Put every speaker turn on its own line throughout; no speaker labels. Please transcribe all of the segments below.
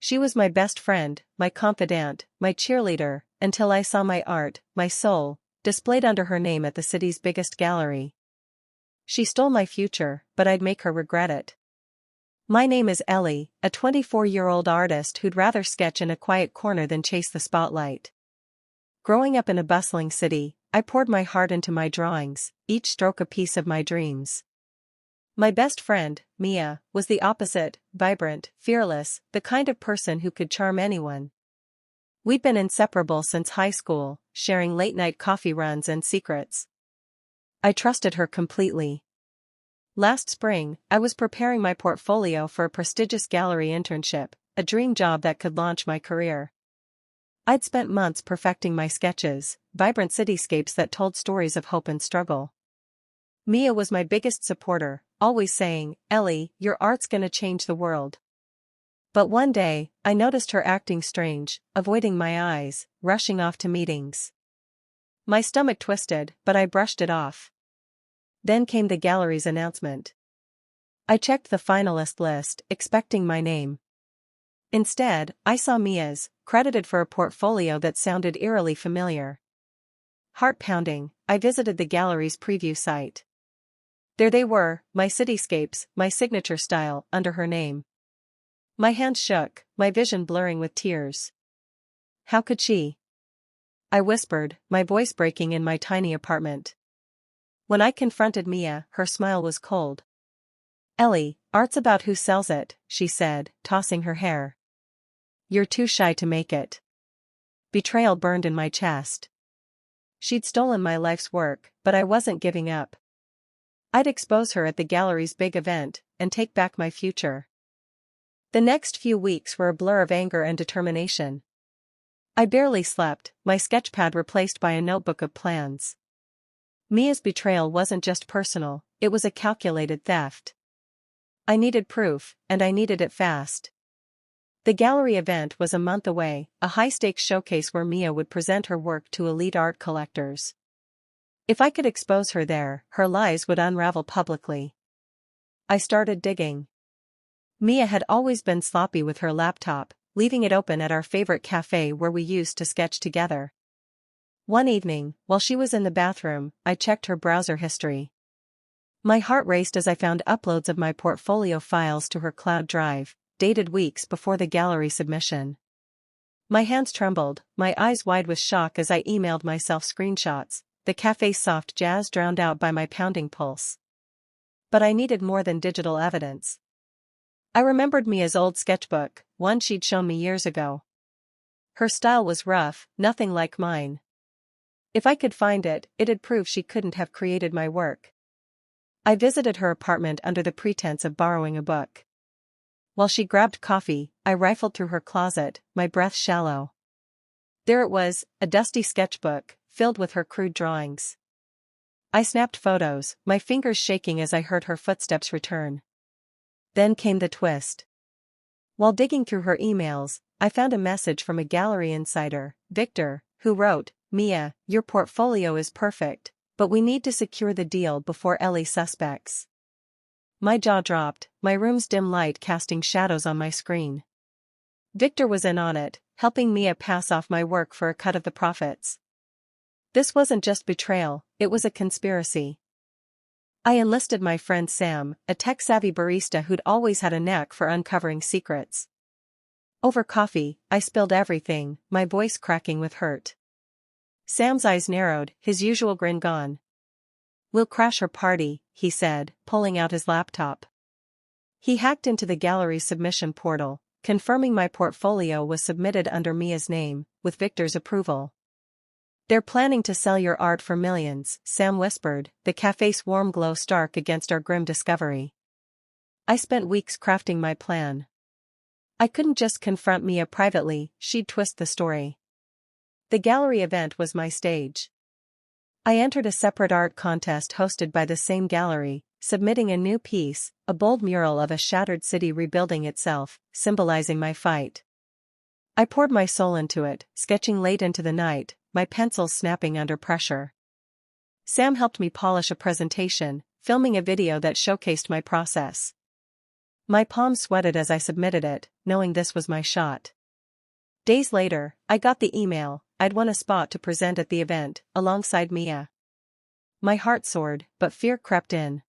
She was my best friend, my confidant, my cheerleader, until I saw my art, my soul, displayed under her name at the city's biggest gallery. She stole my future, but I'd make her regret it. My name is Ellie, a 24-year-old artist who'd rather sketch in a quiet corner than chase the spotlight. Growing up in a bustling city, I poured my heart into my drawings, each stroke a piece of my dreams. My best friend, Mia, was the opposite, vibrant, fearless, the kind of person who could charm anyone. We'd been inseparable since high school, sharing late-night coffee runs and secrets. I trusted her completely. Last spring, I was preparing my portfolio for a prestigious gallery internship, a dream job that could launch my career. I'd spent months perfecting my sketches, vibrant cityscapes that told stories of hope and struggle. Mia was my biggest supporter, always saying, "Ellie, your art's gonna change the world." But one day, I noticed her acting strange, avoiding my eyes, rushing off to meetings. My stomach twisted, but I brushed it off. Then came the gallery's announcement. I checked the finalist list, expecting my name. Instead, I saw Mia's, credited for a portfolio that sounded eerily familiar. Heart-pounding, I visited the gallery's preview site. There they were, my cityscapes, my signature style, under her name. My hands shook, my vision blurring with tears. How could she? I whispered, my voice breaking in my tiny apartment. When I confronted Mia, her smile was cold. "Ellie, art's about who sells it," she said, tossing her hair. "You're too shy to make it." Betrayal burned in my chest. She'd stolen my life's work, but I wasn't giving up. I'd expose her at the gallery's big event, and take back my future. The next few weeks were a blur of anger and determination. I barely slept, my sketchpad replaced by a notebook of plans. Mia's betrayal wasn't just personal, it was a calculated theft. I needed proof, and I needed it fast. The gallery event was a month away, a high-stakes showcase where Mia would present her work to elite art collectors. If I could expose her there, her lies would unravel publicly. I started digging. Mia had always been sloppy with her laptop, leaving it open at our favorite cafe where we used to sketch together. One evening, while she was in the bathroom, I checked her browser history. My heart raced as I found uploads of my portfolio files to her cloud drive, dated weeks before the gallery submission. My hands trembled, my eyes wide with shock as I emailed myself screenshots, the cafe's soft jazz drowned out by my pounding pulse. But I needed more than digital evidence. I remembered Mia's old sketchbook, one she'd shown me years ago. Her style was rough, nothing like mine. If I could find it, it'd prove she couldn't have created my work. I visited her apartment under the pretense of borrowing a book. While she grabbed coffee, I rifled through her closet, my breath shallow. There it was, a dusty sketchbook, filled with her crude drawings. I snapped photos, my fingers shaking as I heard her footsteps return. Then came the twist. While digging through her emails, I found a message from a gallery insider, Victor, who wrote, "Mia, your portfolio is perfect, but we need to secure the deal before Ellie suspects." My jaw dropped, my room's dim light casting shadows on my screen. Victor was in on it, helping Mia pass off my work for a cut of the profits. This wasn't just betrayal, it was a conspiracy. I enlisted my friend Sam, a tech-savvy barista who'd always had a knack for uncovering secrets. Over coffee, I spilled everything, my voice cracking with hurt. Sam's eyes narrowed, his usual grin gone. "We'll crash her party," he said, pulling out his laptop. He hacked into the gallery's submission portal, confirming my portfolio was submitted under Mia's name, with Victor's approval. "They're planning to sell your art for millions," Sam whispered, the cafe's warm glow stark against our grim discovery. I spent weeks crafting my plan. I couldn't just confront Mia privately, she'd twist the story. The gallery event was my stage. I entered a separate art contest hosted by the same gallery, submitting a new piece, a bold mural of a shattered city rebuilding itself, symbolizing my fight. I poured my soul into it, sketching late into the night, my pencils snapping under pressure. Sam helped me polish a presentation, filming a video that showcased my process. My palms sweated as I submitted it, knowing this was my shot. Days later, I got the email. I'd won a spot to present at the event, alongside Mia. My heart soared, but fear crept in.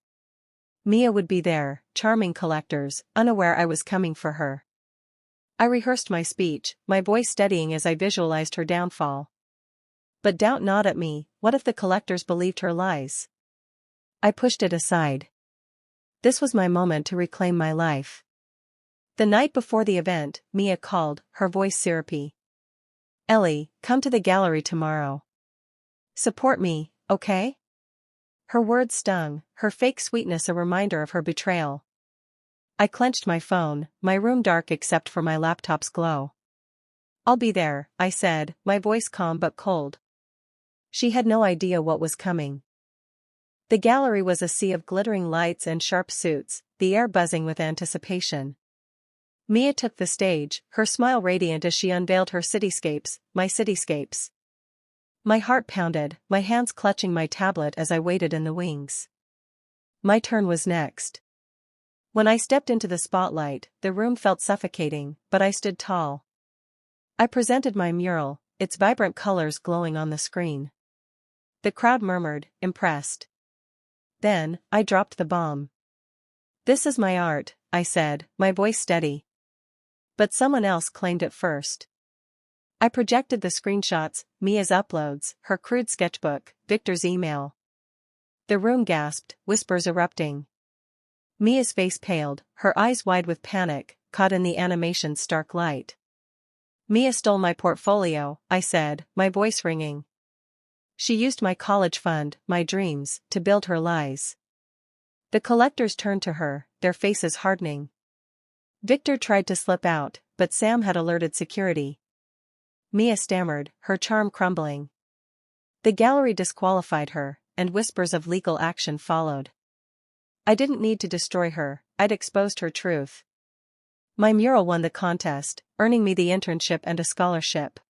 Mia would be there, charming collectors, unaware I was coming for her. I rehearsed my speech, my voice steadying as I visualized her downfall. But doubt gnawed at me. What if the collectors believed her lies? I pushed it aside. This was my moment to reclaim my life. The night before the event, Mia called, her voice syrupy. "Ellie, come to the gallery tomorrow. Support me, okay?" Her words stung, her fake sweetness a reminder of her betrayal. I clenched my phone, my room dark except for my laptop's glow. "I'll be there," I said, my voice calm but cold. She had no idea what was coming. The gallery was a sea of glittering lights and sharp suits, the air buzzing with anticipation. Mia took the stage, her smile radiant as she unveiled her cityscapes, my cityscapes. My heart pounded, my hands clutching my tablet as I waited in the wings. My turn was next. When I stepped into the spotlight, the room felt suffocating, but I stood tall. I presented my mural, its vibrant colors glowing on the screen. The crowd murmured, impressed. Then, I dropped the bomb. "This is my art," I said, my voice steady. But someone else claimed it first. I projected the screenshots, Mia's uploads, her crude sketchbook, Victor's email. The room gasped, whispers erupting. Mia's face paled, her eyes wide with panic, caught in the animation's stark light. "Mia stole my portfolio," I said, my voice ringing. "She used my college fund, my dreams, to build her lies." The collectors turned to her, their faces hardening. Victor tried to slip out, but Sam had alerted security. Mia stammered, her charm crumbling. The gallery disqualified her, and whispers of legal action followed. I didn't need to destroy her, I'd exposed her truth. My mural won the contest, earning me the internship and a scholarship.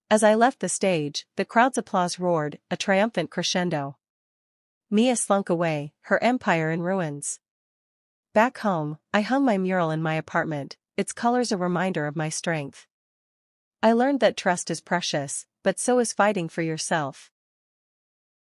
As I left the stage, the crowd's applause roared, a triumphant crescendo. Mia slunk away, her empire in ruins. Back home, I hung my mural in my apartment, its colors a reminder of my strength. I learned that trust is precious, but so is fighting for yourself.